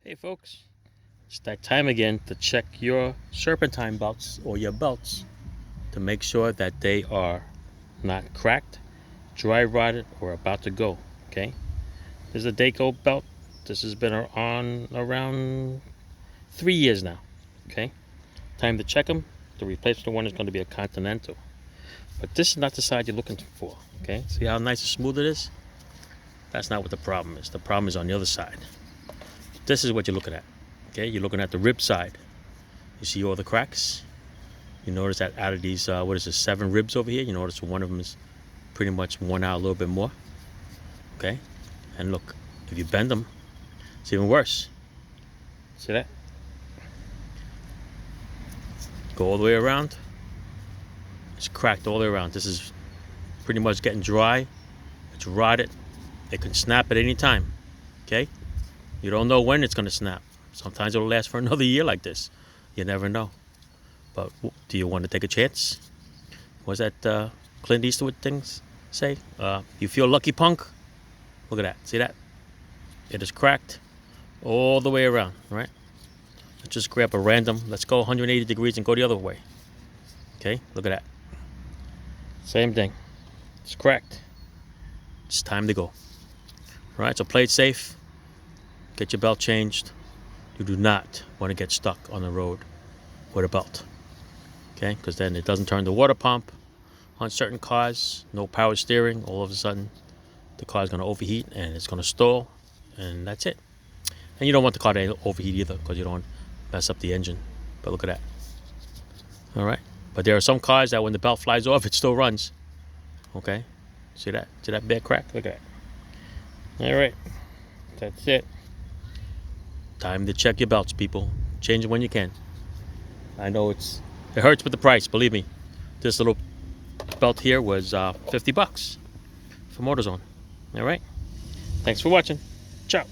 Hey folks, it's that time again to check your serpentine belts or your belts to make sure that they are not cracked, dry rotted, or about to go. Okay, this is a Daco belt. This has been on around 3 years now. Okay, time to check them. The replacement one is going to be a Continental, but this is not the side you're looking for. Okay, see how nice and smooth it is? That's not what the problem is. The problem is on the other side. This is what you're looking at. Okay, you're looking at the rib side. You see all the cracks. You notice that out of these, 7 ribs over here, you notice one of them is pretty much worn out a little bit more. Okay, and look, if you bend them, it's even worse. See that? Go all the way around. It's cracked all the way around. This is pretty much getting dry. It's rotted. It can snap at any time. Okay, you don't know when it's going to snap. Sometimes it'll last for another year like this. You never know. But do you want to take a chance? What's that Clint Eastwood things say? You feel lucky, punk? Look at that. See that? It is cracked all the way around, right? Let's just grab a random. Let's go 180 degrees and go the other way. Okay, look at that. Same thing. It's cracked. It's time to go. All right, so play it safe. Get your belt changed. You do not want to get stuck on the road with a belt. Okay, because then it doesn't turn the water pump on certain cars. No power steering. All of a sudden, the car is going to overheat and it's going to stall, and that's it. And you don't want the car to overheat either because you don't want to mess up the engine. But look at that. All right. But there are some cars that when the belt flies off, it still runs. Okay. See that? See that bad crack? Look at that. All right. That's it. Time to check your belts, people. Change it when you can. I know it hurts with the price, believe me. This little belt here was $50 from AutoZone. All right. Thanks for watching. Ciao.